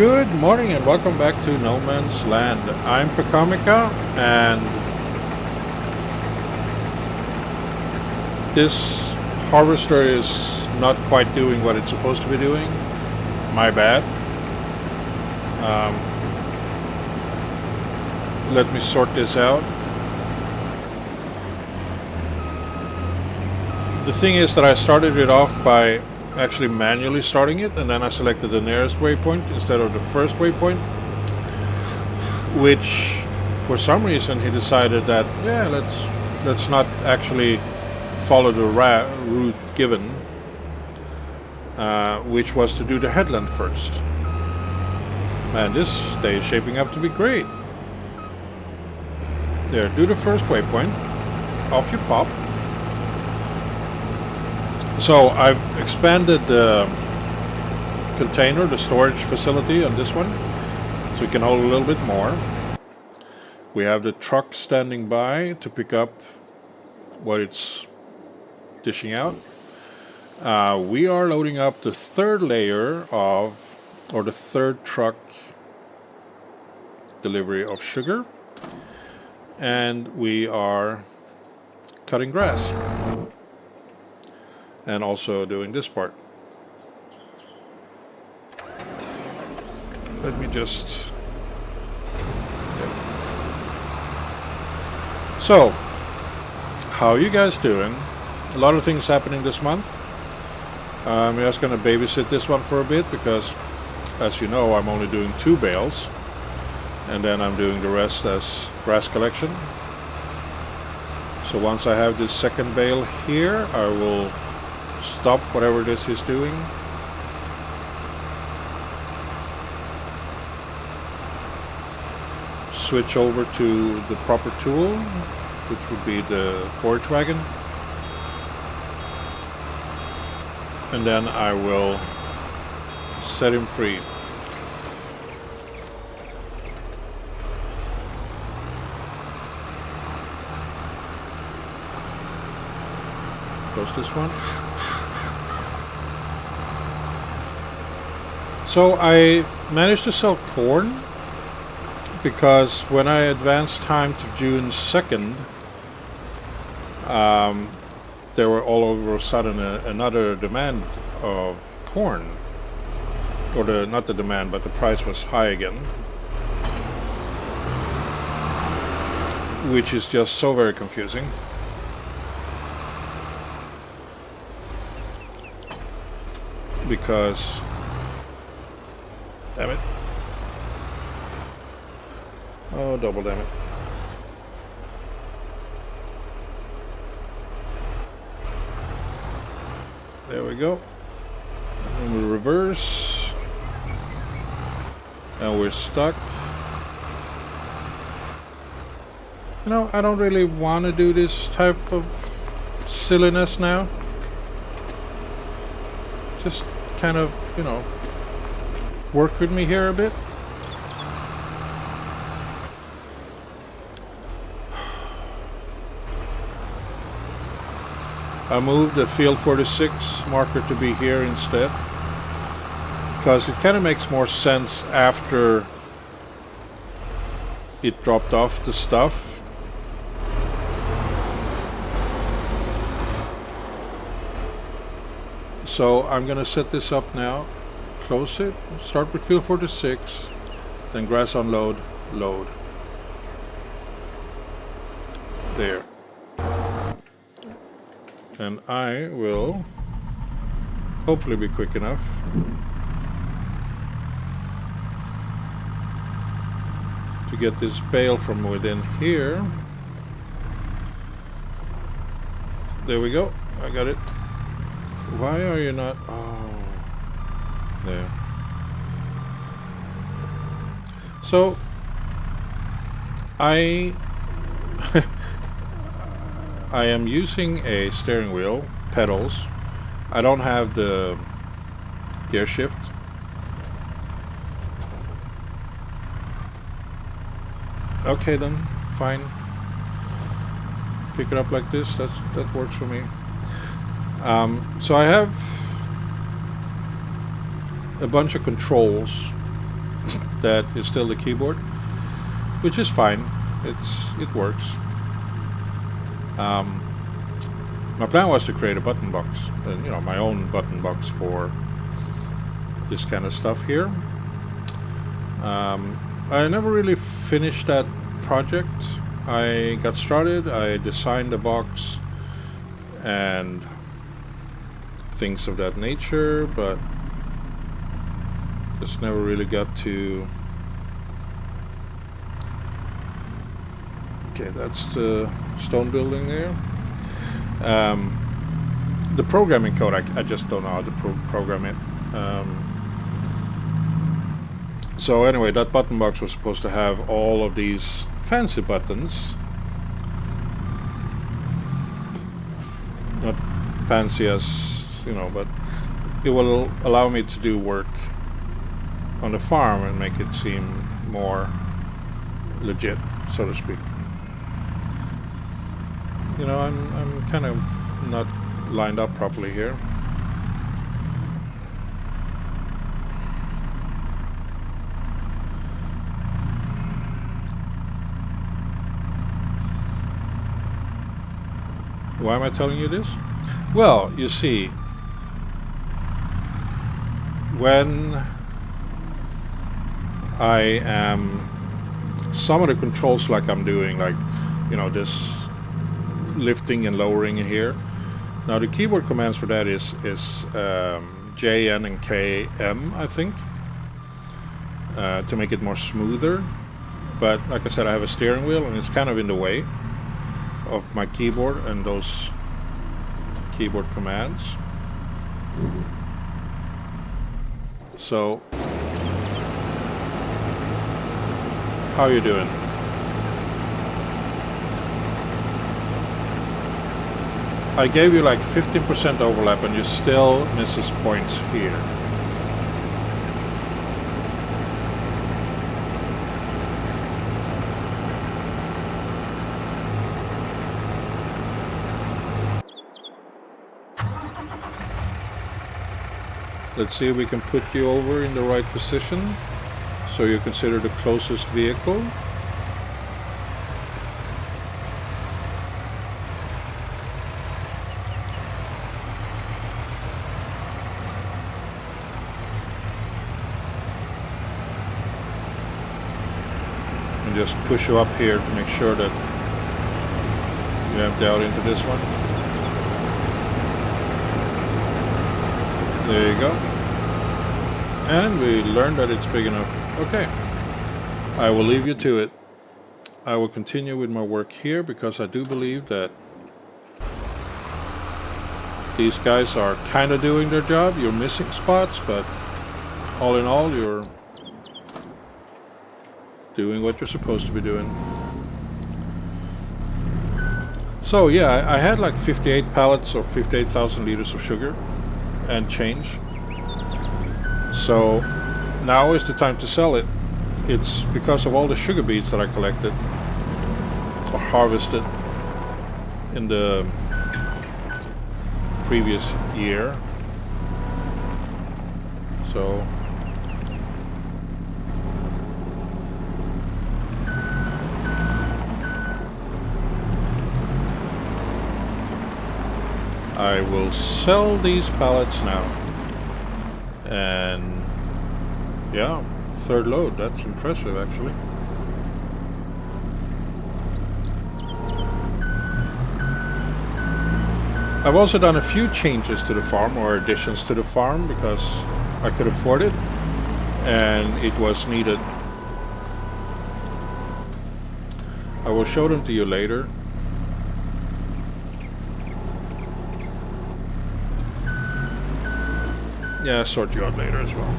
Good morning and welcome back to No Man's Land. I'm Pecamica and this harvester is not quite doing what it's supposed to be doing. My bad. Let me sort this out. The thing is that I started it off by actually manually starting it, and then I selected the nearest waypoint instead of the first waypoint, which for some reason he decided that let's not actually follow the route given, which was to do the headland first. Man, this day is shaping up to be great. There, do the first waypoint, off you pop. So I've expanded the container, the storage facility on this one, so we can hold a little bit more. We have the truck standing by to pick up what it's dishing out. We are loading up the third layer or the third truck delivery of sugar, and we are cutting grass. And also doing this part. Let me just... So, how are you guys doing? A lot of things happening this month. I'm just going to babysit this one for a bit because, as you know, I'm only doing 2 bales. And then I'm doing the rest as grass collection. So once I have this second bale here, I will stop whatever this is doing. Switch over to the proper tool, which would be the forage wagon. And then I will set him free. Close this one. So I managed to sell corn because when I advanced time to June 2nd, there were all over a sudden another demand of corn. Or not the demand, but the price was high again. Which is just so very confusing. Because... Damn it. Oh, double damn it. There we go. And then we reverse. And we're stuck. You know, I don't really want to do this type of silliness now. Just kind of, you know, work with me here a bit. I moved the field 46 marker to be here instead because it kind of makes more sense after it dropped off the stuff. So I'm gonna set this up now. Close it, start with field 46, then grass unload, load. There. And I will hopefully be quick enough to get this bale from within here. There we go, I got it. Why are you not... Oh. There. So I am using a steering wheel, pedals. I don't have the gear shift. Okay then, fine. Pick it up like this, that works for me. So I have a bunch of controls that is still the keyboard, which is fine. It works. My plan was to create a button box, my own button box for this kind of stuff here. I never really finished that project. I got started, I designed the box and things of that nature, but just never really got to... Okay, that's the stone building there. The programming code, I just don't know how to program it. So anyway, that button box was supposed to have all of these fancy buttons. Not fancy as, but it will allow me to do work on the farm and make it seem more legit, so to speak. I'm kind of not lined up properly here. Why am I telling you this? Well, you see, when I am... some of the controls like I'm doing, like, this lifting and lowering here. Now the keyboard commands for that is J, N, and K, M, I think, to make it more smoother. But like I said, I have a steering wheel and it's kind of in the way of my keyboard and those keyboard commands. So, how are you doing? I gave you like 15% overlap and you still misses points here. Let's see if we can put you over in the right position so you consider the closest vehicle. And just push you up here to make sure that you empty out into this one. There you go. And we learned that it's big enough. Okay. I will leave you to it. I will continue with my work here because I do believe that these guys are kind of doing their job. You're missing spots, but all in all, you're doing what you're supposed to be doing. So yeah, I had like 58 pallets of 58,000 liters of sugar and change. So now is the time to sell it. It's because of all the sugar beets that I collected or harvested in the previous year. So I will sell these pallets now. And yeah, third load, that's impressive actually. I've also done a few changes to the farm, or additions to the farm, because I could afford it and it was needed. I will show them to you later. Yeah, I'll sort you out later as well.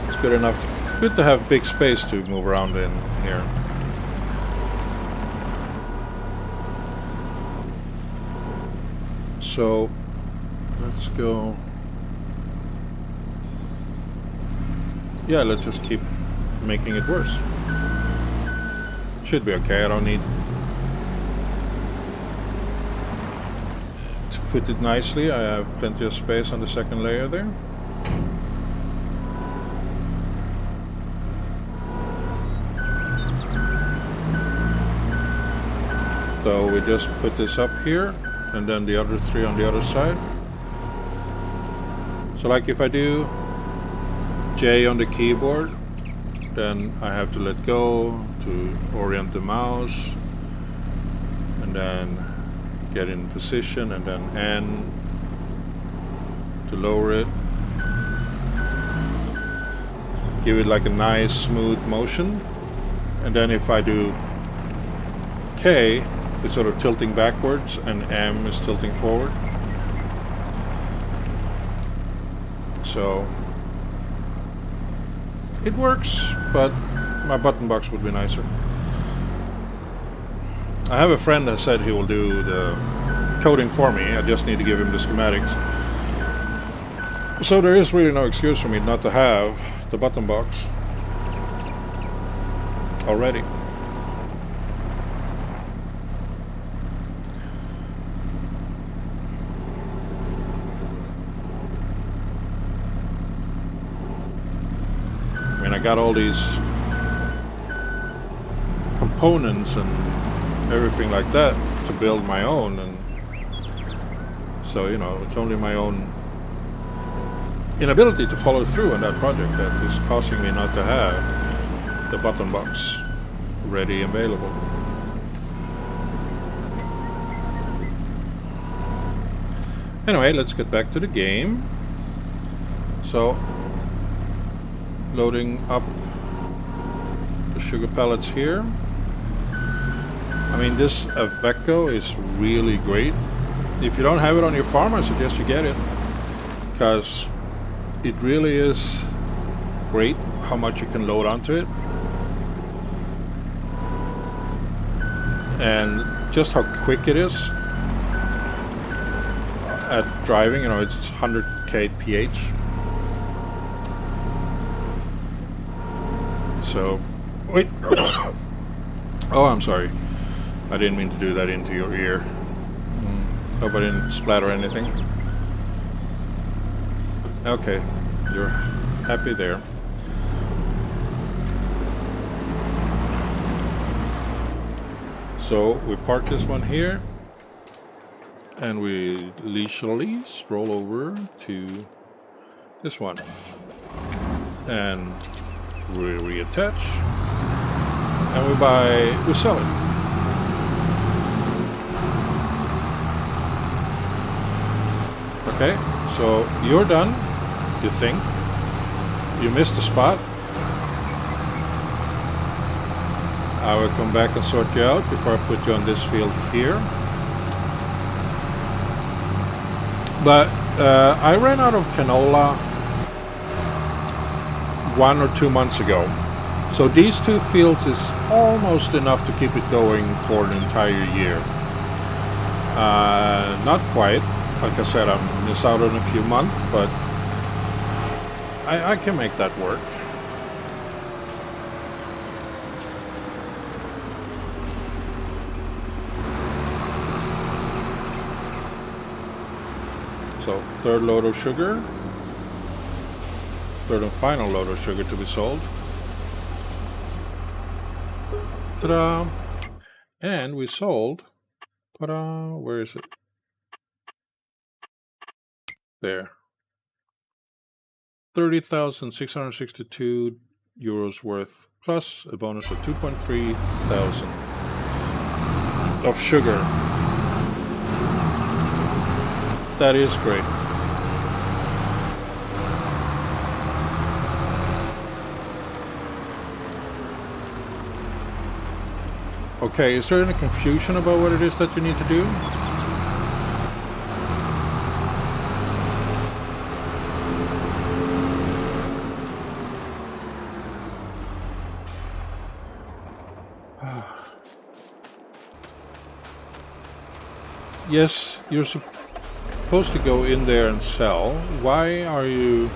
It's good enough, good to have big space to move around in here. So, let's go. Yeah, let's just keep making it worse. Should be okay. I don't need to put it nicely. I have plenty of space on the second layer there. So we just put this up here, and then the other three on the other side. So like if I do J on the keyboard, then I have to let go to orient the mouse, and then get in position, and then N to lower it. Give it like a nice smooth motion. And then if I do K, it's sort of tilting backwards, and M is tilting forward. So it works, but my button box would be nicer. I have a friend that said he will do the coding for me. I just need to give him the schematics. So there is really no excuse for me not to have the button box already. I got all these components and everything like that to build my own, and so it's only my own inability to follow through on that project that is causing me not to have the button box ready and available. Anyway, let's get back to the game. So loading up the sugar pellets here. I mean, this Aveco is really great. If you don't have it on your farm, I suggest you get it, because it really is great how much you can load onto it, and just how quick it is at driving. It's 100 kph. So, wait. Oh, I'm sorry. I didn't mean to do that into your ear. Hope I didn't splatter anything. Okay, you're happy there. So we park this one here, and we leisurely stroll over to this one, and we reattach, and we sell it. Okay, so you're done, you think. You missed the spot. I will come back and sort you out before I put you on this field here. But I ran out of canola 1 or 2 months ago. So these 2 fields is almost enough to keep it going for an entire year. Not quite. Like I said, I'm miss out on a few months, but I can make that work. So, third load of sugar. Third and final load of sugar to be sold. Ta-da! And we sold. Ta-da! Where is it? There. 30,662 euros worth, plus a bonus of 2.3 thousand of sugar. That is great. Okay, is there any confusion about what it is that you need to do? Yes, you're supposed to go in there and sell. Why are you...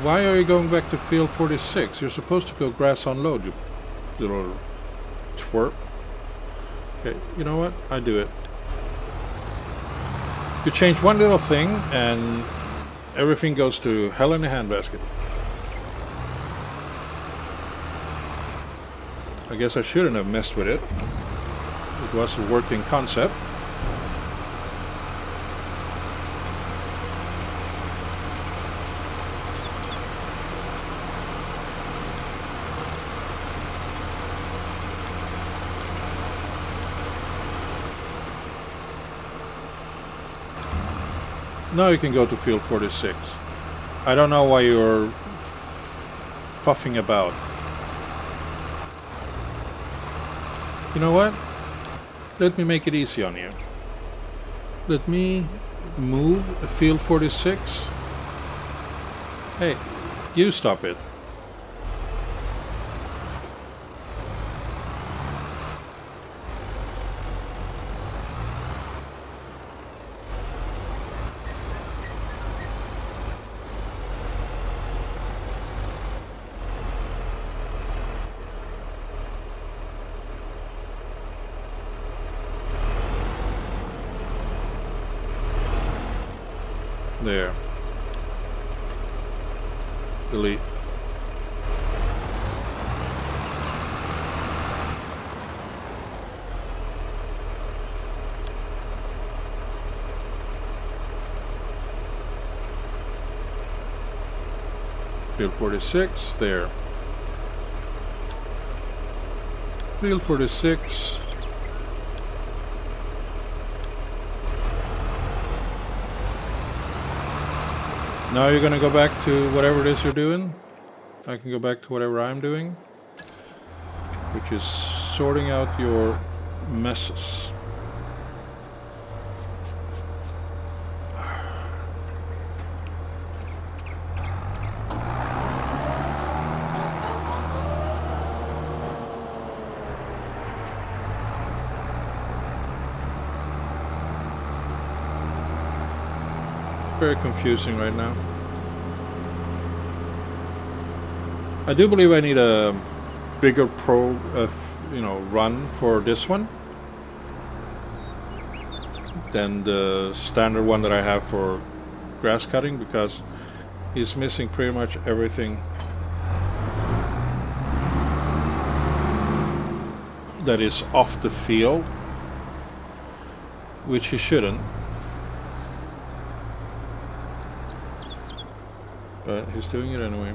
Why are you going back to field 46? You're supposed to go grass unload, you little twerp. Okay, you know what? I do it. You change one little thing and everything goes to hell in a handbasket. I guess I shouldn't have messed with it. It was a working concept. Now you can go to field 46. I don't know why you're fuffing about. You know what? Let me make it easy on you. Let me move field 46. Hey, you stop it. There. Delete. Field 46, there. Field 46. Now you're gonna go back to whatever it is you're doing. I can go back to whatever I'm doing, which is sorting out your messes. Very confusing right now. I do believe I need a bigger run for this one than the standard one that I have for grass cutting, because he's missing pretty much everything that is off the field, which he shouldn't. But he's doing it anyway.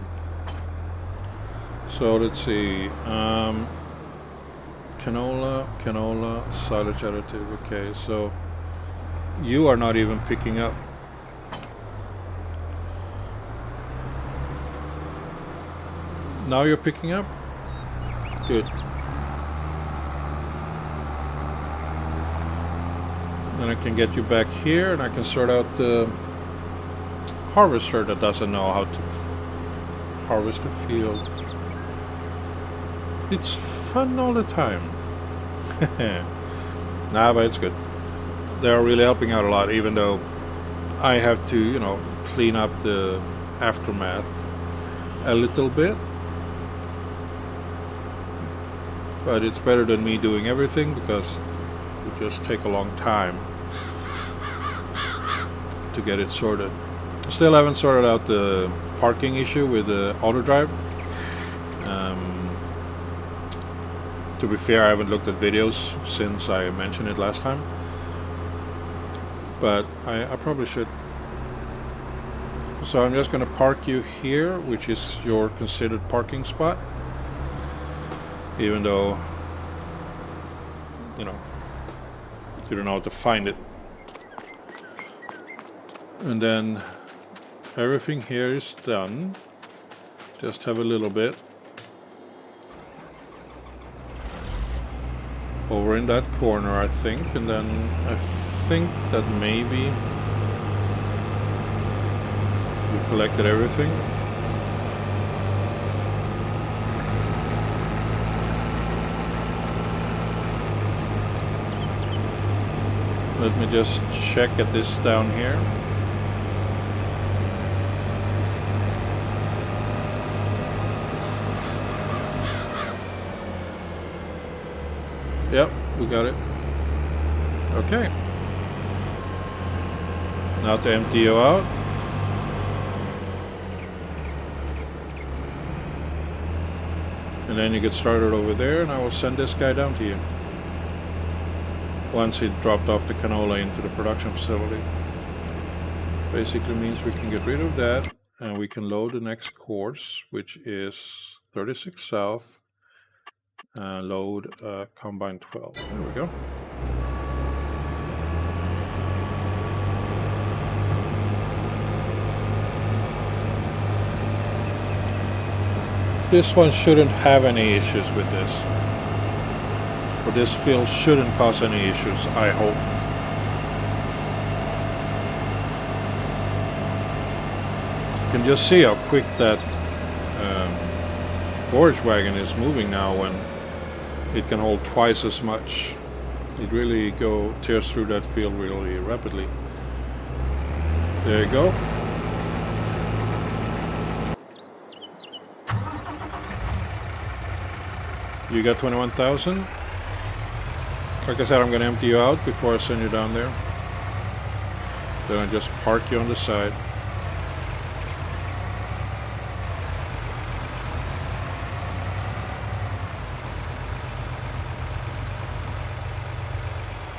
So let's see. Canola, silage additive. Okay, so you are not even picking up. Now you're picking up? Good. Then I can get you back here and I can sort out the harvester that doesn't know how to harvest the field. It's fun all the time. Nah, but it's good. They're really helping out a lot, even though I have to, clean up the aftermath a little bit. But it's better than me doing everything, because it would just take a long time to get it sorted. Still haven't sorted out the parking issue with the auto drive. To be fair, I haven't looked at videos since I mentioned it last time, but I probably should. So I'm just going to park you here, which is your considered parking spot, even though you don't know how to find it. And then everything here is done. Just have a little bit over in that corner, I think, and then I think that maybe we collected everything. Let me just check at this down here. Yep, we got it. Okay. Now to empty you out. And then you get started over there, and I will send this guy down to you once he dropped off the canola into the production facility. Basically means we can get rid of that, and we can load the next course, which is 36 South, load combine 12. There we go. This one shouldn't have any issues with this. Or this field shouldn't cause any issues, I hope. You can just see how quick that forage wagon is moving now when it can hold twice as much. It really tears through that field really rapidly. There you go. You got 21,000. Like I said, I'm going to empty you out before I send you down there. Then I just park you on the side.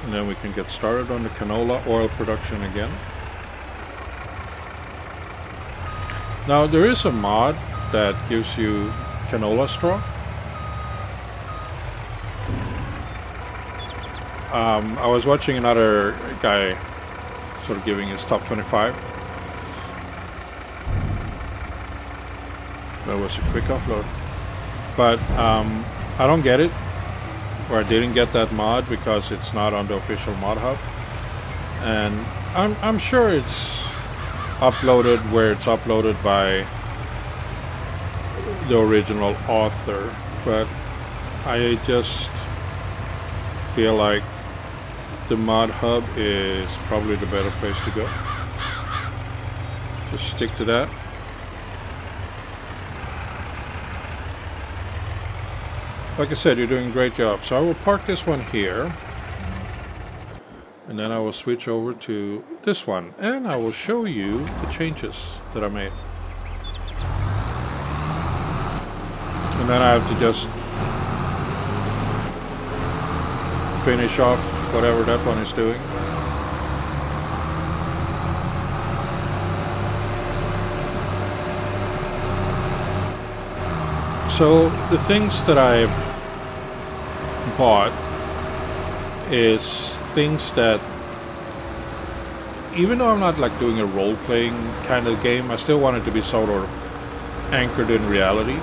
And then we can get started on the canola oil production again. Now there is a mod that gives you canola straw. I was watching another guy sort of giving his top 25. That was a quick offload. But I don't get it, or I didn't get that mod because it's not on the official mod hub. And I'm sure it's uploaded where it's uploaded by the original author, but I just feel like the mod hub is probably the better place to go. Just stick to that. Like I said, you're doing a great job. So I will park this one here, and then I will switch over to this one, and I will show you the changes that I made. And then I have to just finish off whatever that one is doing. So the things that I've bought is things that, even though I'm not like doing a role-playing kind of game, I still want it to be sort of anchored in reality.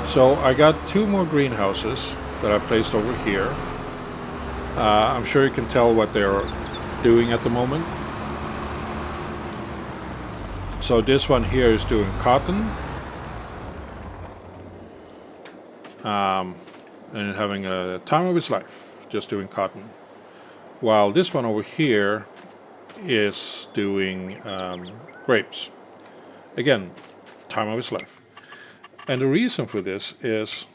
So I got 2 more greenhouses that I placed over here. I'm sure you can tell what they're doing at the moment. So this one here is doing cotton, and having a time of its life, just doing cotton. While this one over here is doing grapes. Again, time of its life. And the reason for this is,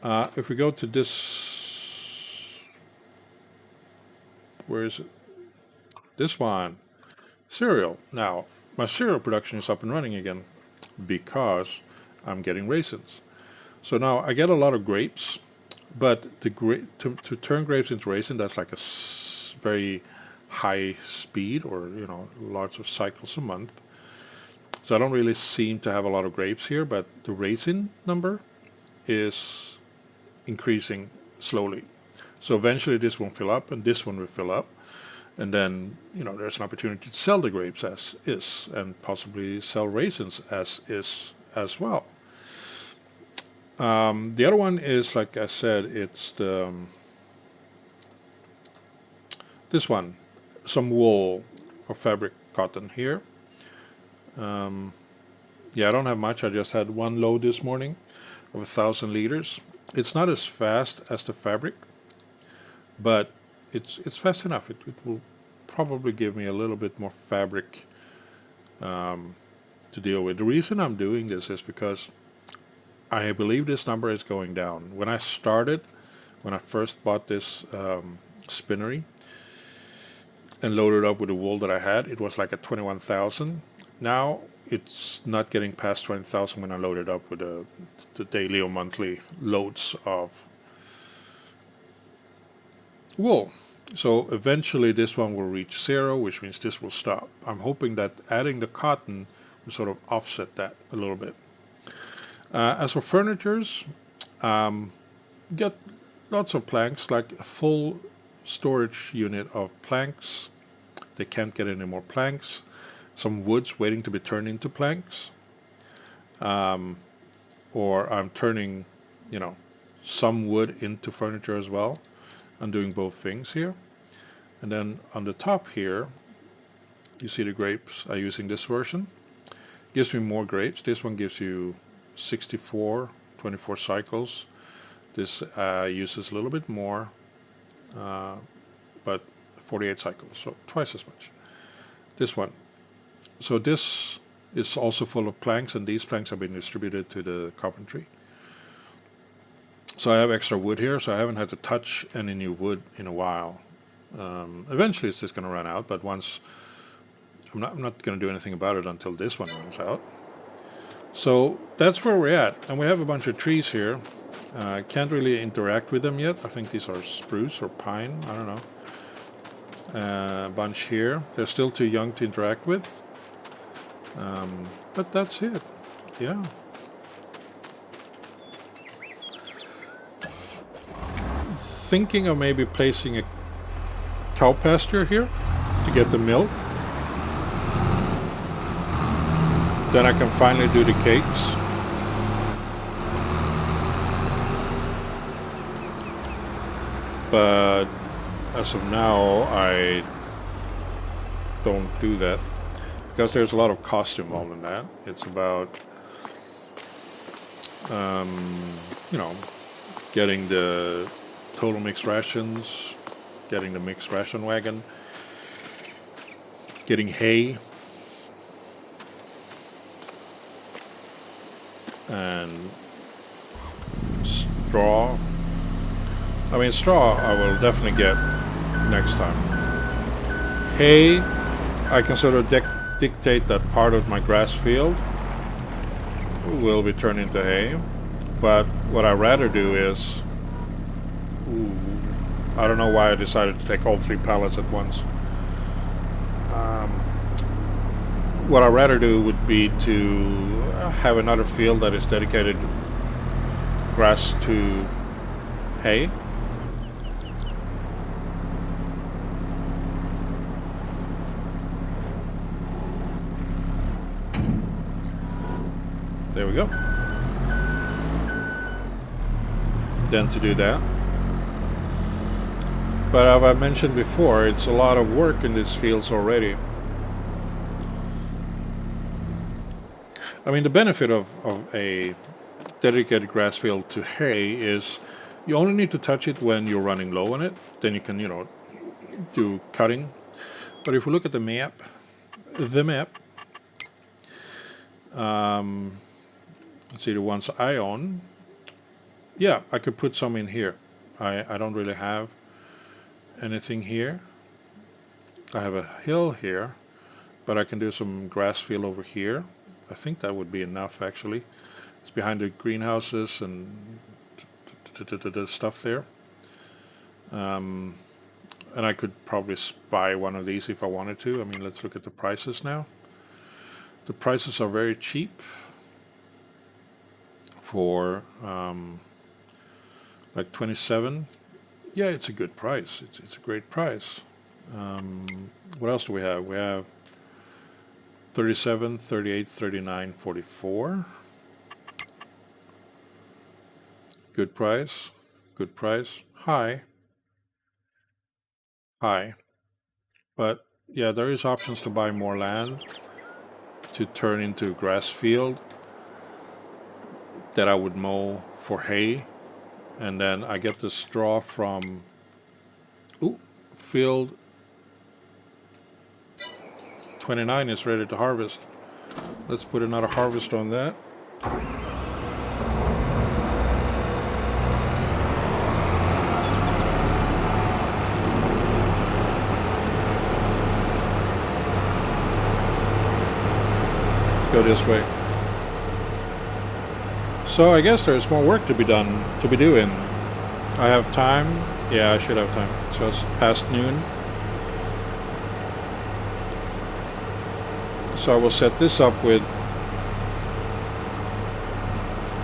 if we go to this, where is it? This one, cereal. Now, my cereal production is up and running again because I'm getting raisins. So now I get a lot of grapes, but to turn grapes into raisin, that's like a very high speed, or lots of cycles a month. So I don't really seem to have a lot of grapes here, but the raisin number is increasing slowly. So eventually this will fill up, and this one will fill up, and then there's an opportunity to sell the grapes as is, and possibly sell raisins as is as well. The other one is, like I said, it's this one, some wool or fabric cotton here. Yeah, I don't have much. I just had 1 load this morning of 1,000 liters. It's not as fast as the fabric, but it's fast enough. It will probably give me a little bit more fabric to deal with. The reason I'm doing this is because I believe this number is going down. When I started when I first bought this spinnery and loaded up with the wool that I had. It was like at 21,000. Now it's not getting past 20,000 when I load it up with the daily or monthly loads of wool. So eventually this one will reach zero, which means this will stop. I'm hoping that adding the cotton will sort of offset that a little bit. As for furnitures, get lots of planks, like a full storage unit of planks. They can't get any more planks. Some woods waiting to be turned into planks. Or I'm turning, some wood into furniture as well. I'm doing both things here. And then on the top here, you see the grapes I'm using this version. Gives me more grapes. This one gives you 24 cycles. This uses a little bit more, but 48 cycles, so twice as much. This one. So this is also full of planks, and these planks have been distributed to the carpentry. So I have extra wood here, so I haven't had to touch any new wood in a while. Eventually it's just going to run out, but once I'm not going to do anything about it until this one runs out. So that's where we're at, and we have a bunch of trees here. Can't really interact with them yet. I think these are spruce or pine, I don't know. A bunch here. They're still too young to interact with. But that's it. Yeah. Thinking of maybe placing a cow pasture here to get the milk. Then I can finally do the cakes. But as of now, I don't do that because there's a lot of cost involved in that. It's about, getting the total mixed rations, getting the mixed ration wagon, getting hay, and straw. I mean, straw I will definitely get next time. Hay, I can sort of dictate that part of my grass field will be turned into hay. But what I'd rather do is, I don't know why I decided to take all 3 pallets at once. What I'd rather do would be to have another field that is dedicated grass to hay. There we go. Then to do that. But as I mentioned before, it's a lot of work in these fields already. I mean, the benefit of a dedicated grass field to hay is you only need to touch it when you're running low on it. Then you can, do cutting. But if we look at the map, let's see the ones I own. Yeah, I could put some in here. I don't really have anything here. I have a hill here, but I can do some grass field over here. I think that would be enough, actually. It's behind the greenhouses and the stuff there. And I could probably buy one of these if I wanted to. I mean, let's look at the prices now. The prices are very cheap for like 27. Yeah, it's a good price. It's a great price. What else do we have? We have 37, 38, 39, 44. Good price. Good price. High. But yeah, there is options to buy more land to turn into a grass field that I would mow for hay. And then I get the straw from field 29 is ready to harvest. Let's put another harvest on that. go this way. So I guess there's more work to be done, to be doing. I have time. Yeah, I should have time. So it's past noon. So I will set this up with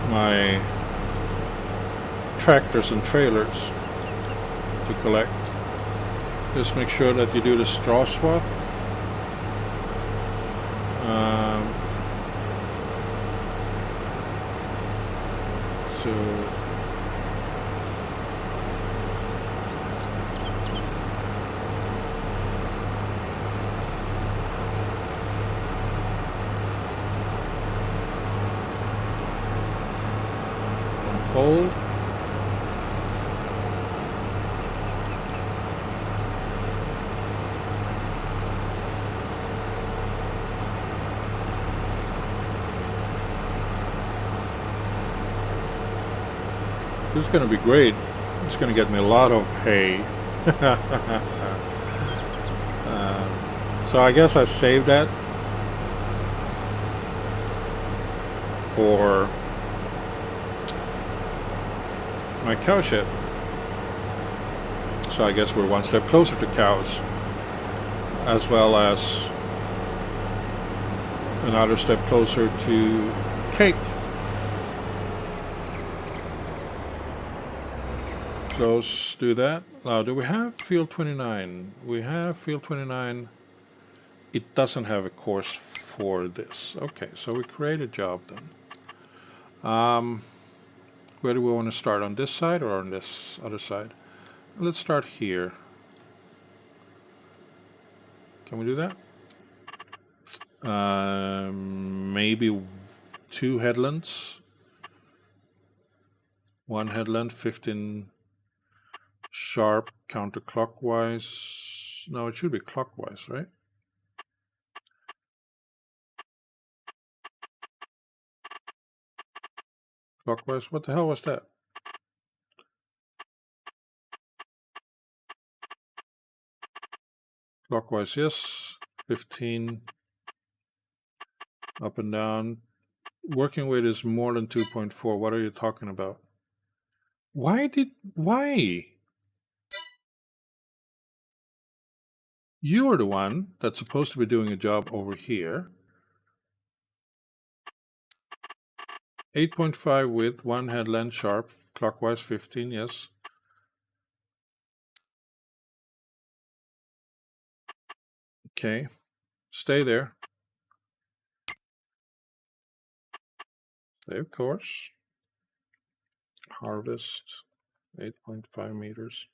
my tractors and trailers to collect. Just make sure that you do the straw swath. So unfold. This is going to be great. It's going to get me a lot of hay. So I guess I saved that for my cow shed. So I guess we're one step closer to cows, as well as another step closer to cake. So let's do that. Now, do we have field 29? We have field 29. It doesn't have a course for this. Okay, so we create a job then. Where do we want to start? On this side or on this other side? Let's start here. Can we do that? Maybe 2 headlands. 1 headland, 15 sharp counterclockwise. No, it should be clockwise, right? Clockwise? What the hell was that? Clockwise, yes. 15 up and down. Working weight is more than 2.4. What are you talking about? Why? You're the one that's supposed to be doing a job over here. 8.5 width, 1 headland sharp, clockwise 15, yes. Okay, stay there. Save course. Harvest, 8.5 meters.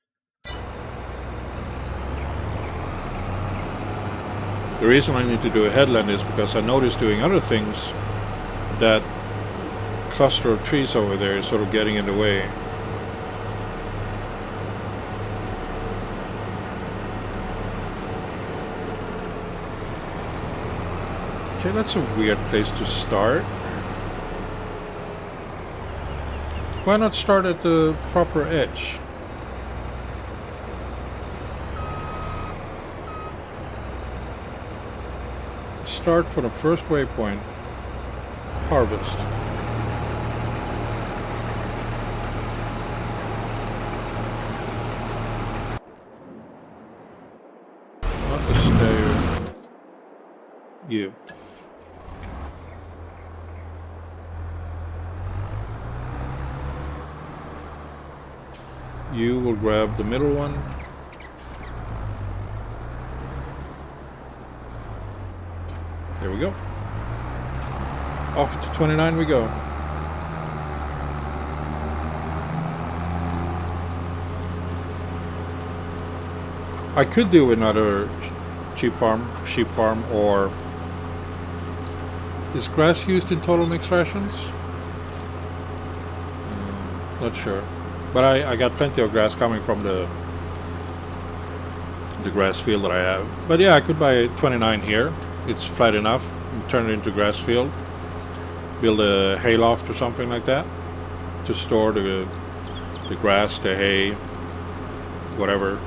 The reason I need to do a headland is because I noticed doing other things that cluster of trees over there is sort of getting in the way. Okay, that's a weird place to start. Why not start at the proper edge? Start for the first waypoint. Harvest. Not the stair. You. You will grab the middle one. There we go. Off to 29 we go. I could do another sheep farm, or is grass used in total mixed rations? Not sure. But I got plenty of grass coming from the grass field that I have. But yeah, I could buy 29 here. It's flat enough. Turn it into grass field. Build a hay loft or something like that to store the grass, the hay, whatever.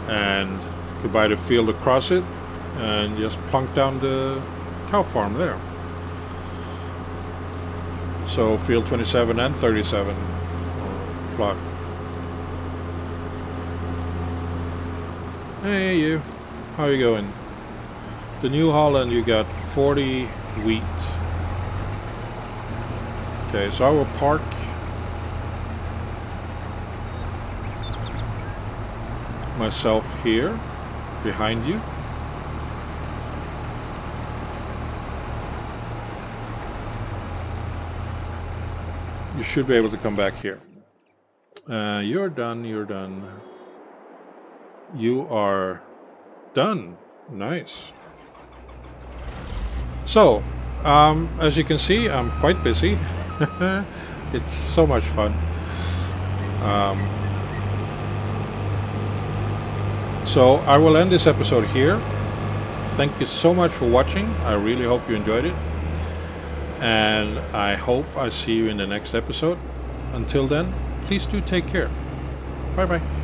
And could buy the field across it and just plunk down the cow farm there. So field 27 and 37 plot. Hey you, how you going? The New Holland, you got 40 wheat. Okay, so I will park myself here behind you. You should be able to come back here. You're done, you're done. You are done. Nice. So, as you can see, I'm quite busy. It's so much fun. So I will end this episode here. Thank you so much for watching. I really hope you enjoyed it. And I hope I see you in the next episode. Until then, please do take care. Bye bye.